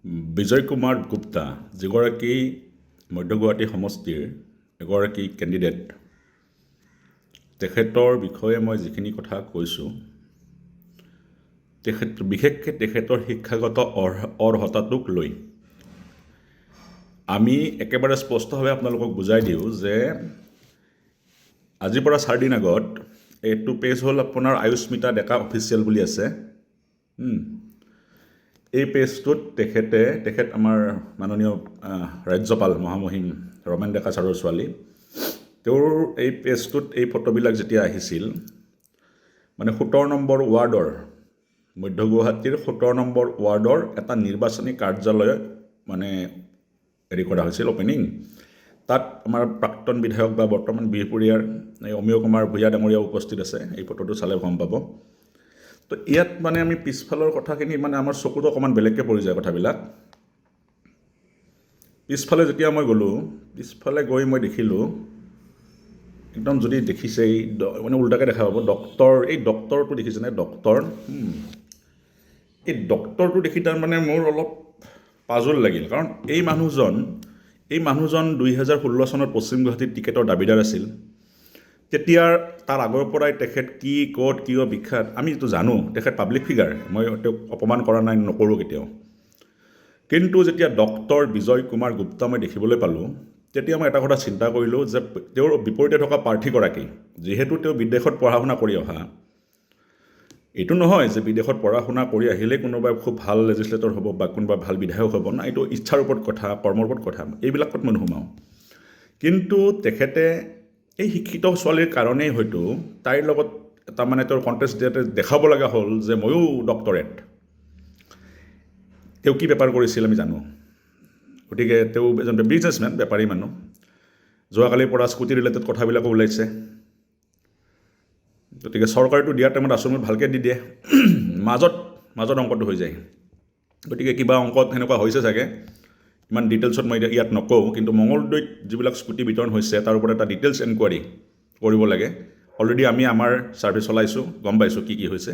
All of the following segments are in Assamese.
বিজয় কুমাৰ গুপ্তা যিগৰাকী মধ্য গুৱাহাটী সমষ্টিৰ এগৰাকী কেণ্ডিডেট, তেখেতৰ বিষয়ে মই যিখিনি কথা কৈছোঁ, বিশেষকৈ তেখেতৰ শিক্ষাগত অৰ্হতাটোক লৈ আমি একেবাৰে স্পষ্টভাৱে আপোনালোকক বুজাই দিওঁ যে আজিৰ পৰা 4 দিন আগত এইটো পেজ হ'ল আপোনাৰ আয়ুস্মিতা ডেকা অফিচিয়েল বুলি আছে। এই পেজটোত তেখেত আমাৰ মাননীয় ৰাজ্যপাল মহামহিম ৰমেন ডেকা ছাৰৰ ছোৱালী, তেওঁৰ এই পেজটোত এই ফটোবিলাক যেতিয়া আহিছিল, মানে 17 নম্বৰ ৱাৰ্ডৰ, মধ্য গুৱাহাটীৰ 17 নম্বৰ ৱাৰ্ডৰ এটা নিৰ্বাচনী কাৰ্যালয় মানে হেৰি কৰা হৈছিল, অপেনিং। তাত আমাৰ প্ৰাক্তন বিধায়ক বা বৰ্তমান বিহপুৰীয়াৰ অমীয় কুমাৰ ভূঞা ডাঙৰীয়া উপস্থিত আছে। এই ফটোটো চালে গম পাব। তো ইয়াত মানে আমি পিছফালৰ কথাখিনি মানে আমাৰ চকুত অকণমান বেলেগকৈ পৰি যায় কথাবিলাক। পিছফালে যেতিয়া মই গ'লোঁ, পিছফালে গৈ মই দেখিলোঁ একদম, যদি দেখিছে এই মানে উল্টাকৈ দেখা পাব, এই ডক্টৰটো দেখিছেনে? এই ডক্টৰটো দেখি তাৰমানে মোৰ অলপ পাজল লাগিল, কাৰণ এই মানুহজন 2016 চনত পশ্চিম গুৱাহাটীত টিকেটৰ দাবীদাৰ আছিল। তেতিয়া তাৰ আগৰ পৰাই তেখেত কি ক'ত কিয় বিখ্যাত আমিতো জানো। তেখেত পাব্লিক ফিগাৰ, মই তেওঁক অপমান কৰা নাই, নকৰোঁ কেতিয়াও। কিন্তু যেতিয়া ডক্টৰ বিজয় কুমাৰ গুপ্তা মই দেখিবলৈ পালোঁ, তেতিয়া মই এটা কথা চিন্তা কৰিলোঁ যে তেওঁৰ বিপৰীতে থকা প্ৰাৰ্থীগৰাকী, যিহেতু তেওঁ বিদেশত পঢ়া শুনা কৰি অহা, এইটো নহয় যে বিদেশত পঢ়া শুনা কৰি আহিলেই কোনোবাই খুব ভাল লেজিছলেটৰ হ'ব বা কোনোবা ভাল বিধায়ক হ'ব না। এইটো ইচ্ছাৰ ওপৰত কথা, কৰ্মৰ ওপৰত কথা, এইবিলাকত মই নোসোমাওঁ। কিন্তু তেখেতে এই শিক্ষিত ছোৱালীৰ কাৰণেই হয়তো তাইৰ লগত এটা মানে তেওঁৰ কণ্টেষ্ট দিয়াতে দেখাব লগা হ'ল যে ময়ো ডক্টৰেট। তেওঁ কি বেপাৰ কৰিছিল আমি জানো। গতিকে তেওঁ এজন বিজনেছমেন, বেপাৰী মানুহ। যোৱাকালিৰ পৰা স্কুটি ৰিলেটেড কথাবিলাকো ওলাইছে। গতিকে চৰকাৰেতো দিয়াৰ টাইমত আঁচনি ভালকৈ দি দিয়ে, মাজত অংকটো হৈ যায়। গতিকে কিবা অংকত সেনেকুৱা হৈছে চাগে, ইমান ডিটেইলছত মই ইয়াত নকওঁ। কিন্তু মঙলদৈত যিবিলাক স্কুটি বিতৰণ হৈছে তাৰ ওপৰত এটা ডিটেইলছ এনকুৱাৰী কৰিব লাগে। অলৰেডি আমি আমাৰ ছাৰ্ভে চলাইছোঁ, গম পাইছোঁ কি হৈছে।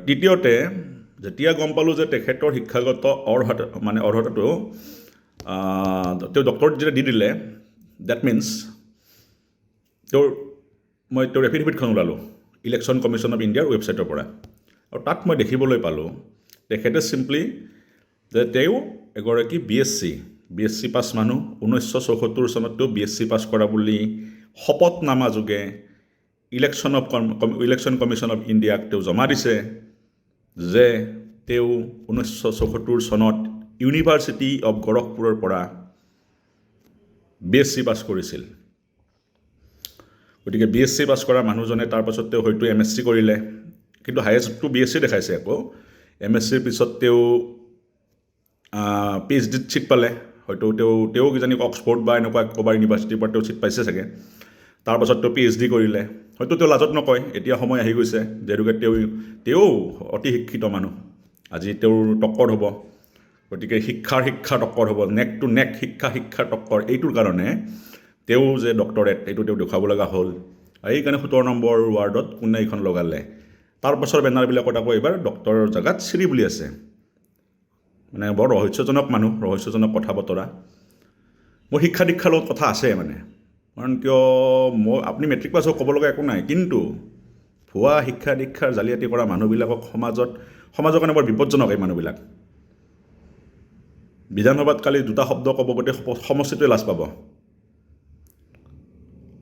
দ্বিতীয়তে, যেতিয়া গম পালোঁ যে তেখেতৰ শিক্ষাগত অৰ্হতাটো তেওঁ ডক্টৰেট যেতিয়া দি দিলে, ডেট মিনছ মই তেওঁৰ এফিডেভিটখন ওলালোঁ ইলেকশ্যন কমিশ্যন অফ ইণ্ডিয়াৰ ৱেবছাইটৰ পৰা। আৰু তাত মই দেখিবলৈ পালোঁ তেখেতে চিম্পলি যে তেওঁ এগৰাকী BSc পাছ মানুহ, 1974 চনত তেওঁ BSc পাছ কৰা বুলি শপতনামা যোগে ইলেকশ্যন কমিশ্যন অফ ইণ্ডিয়াক তেওঁ জমা দিছে যে তেওঁ 1974 চনত ইউনিভাৰ্চিটি অফ গৰখপুৰৰ পৰা BSc পাছ কৰিছিল। গতিকে BSc পাছ কৰা মানুহজনে তাৰপাছত তেওঁ হয়তো MSc কৰিলে, কিন্তু হায়েষ্টটো BSc দেখাইছে। আকৌ MScৰ পিছত তেওঁ PhDত ছিট পালে, হয়তো তেওঁ কিজানি অক্সফৰ্ড বা এনেকুৱা ক'ৰবাৰ ইউনিভাৰ্চিটিৰ পৰা তেওঁ ছিট পাইছে চাগে। তাৰপাছত তেওঁ PhD কৰিলে, হয়তো তেওঁ লাজত নকয়, এতিয়া সময় আহি গৈছে যিহেতুকে তেওঁ অতি শিক্ষিত মানুহ, আজি তেওঁৰ টক্কৰ হ'ব। গতিকে শিক্ষাৰ টক্কৰ হ'ব, নেক টু নেক শিক্ষাৰ টক্কৰ। এইটোৰ কাৰণে তেওঁ যে ডক্টৰেট, এইটো তেওঁ দেখুৱাব লগা হ'ল। এইকাৰণে 17 নম্বৰ ৱাৰ্ডত কোনে এইখন লগালে। তাৰপাছৰ বেনাৰবিলাকত আকৌ এইবাৰ ডক্টৰৰ জেগাত শ্ৰী বুলি আছে। মানে বৰ ৰহস্যজনক মানুহ, ৰহস্যজনক কথা বতৰা। মোৰ শিক্ষা দীক্ষাৰ লগত কথা আছে মানে, কাৰণ কিয় আপুনি মেট্ৰিক পাছ ক'ব লগা একো নাই, কিন্তু ভুৱা শিক্ষা দীক্ষাৰ জালিয়াতি কৰা মানুহবিলাকক সমাজৰ কাৰণে বৰ বিপদজনক। এই মানুহবিলাক বিধানসভাত কালি 2টা শব্দ ক'ব, গোটেই সমষ্টিটোৱে লাজ পাব।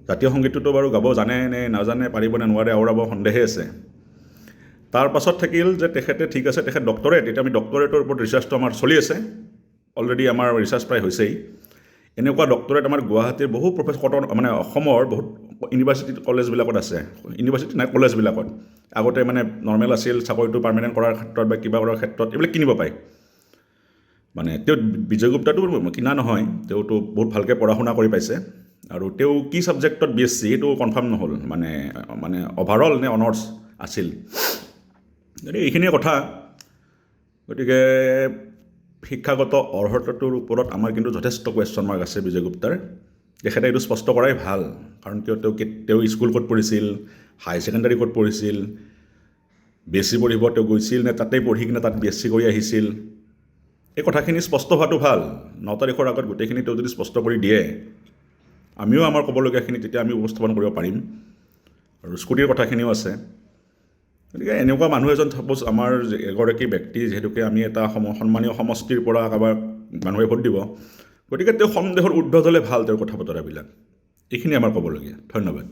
জাতীয় সংগীতটোতো বাৰু গাব জানে নে নাজানে, পাৰিব নে নোৱাৰে, আওৰাব সন্দেহে আছে। তাৰ পাছত থাকিল যে তেখেতে ঠিক আছে, তেখেত ডক্টৰেট। এতিয়া আমি ডক্টৰেটৰ ওপৰত ৰিচাৰ্চটো আমাৰ চলি আছে, অলৰেডি আমাৰ ৰিচাৰ্চ প্ৰায় হৈছেই। এনেকুৱা ডক্টৰেট আমাৰ গুৱাহাটীৰ বহু মানে অসমৰ বহুত ইউনিভাৰ্চিটি কলেজবিলাকত আছে। ইউনিভাৰ্চিটি নাই, কলেজবিলাকত আগতে মানে নৰ্মেল আছিল, চাকৰিটো পাৰ্মানেণ্ট কৰাৰ ক্ষেত্ৰত বা কিবা কৰাৰ ক্ষেত্ৰত এইবিলাক কিনিব পায়। মানে তেওঁ বিজয় গুপ্তাটো কিনা নহয়, তেওঁতো বহুত ভালকৈ পঢ়া শুনা কৰি পাইছে। আৰু তেওঁ কি ছাবজেক্টত BSc সেইটো কনফাৰ্ম নহ'ল, মানে অভাৰঅল নে অনাৰ্ছ আছিল। গতিকে এইখিনিয়ে কথা। গতিকে শিক্ষাগত অৰ্হতাটোৰ ওপৰত আমাৰ কিন্তু যথেষ্ট কুৱেশ্যন মাৰ্ক আছে বিজয় গুপ্তাৰ। তেখেতে এইটো স্পষ্ট কৰাই ভাল, কাৰণ কিয় তেওঁ স্কুল ক'ত পঢ়িছিল, হাই ছেকেণ্ডাৰী ক'ত পঢ়িছিল, BSc পঢ়িব তেওঁ গৈছিল নে তাতেই পঢ়ি কিনে তাত BSc কৰি আহিছিল, এই কথাখিনি স্পষ্ট হোৱাটো ভাল 9 তাৰিখৰ আগত গোটেইখিনি তেওঁ যদি স্পষ্ট কৰি দিয়ে আমিও আমাৰ ক'বলগীয়াখিনি তেতিয়া আমি উপস্থাপন কৰিব পাৰিম আৰু স্কুটিৰ কথাখিনিও আছে গতিকে এনেকুৱা মানুহ এজন চাপ'জ আমাৰ এগৰাকী ব্যক্তি যিহেতুকে আমি এটা সন্মানীয় সমষ্টিৰ পৰা কাৰোবাক মানুহে ভোট দিব গতিকে তেওঁ সন্দেহৰ ঊৰ্ধ্বত হ'লে ভাল তেওঁৰ কথা বতৰাবিলাক এইখিনি আমাৰ ক'বলগীয়া ধন্যবাদ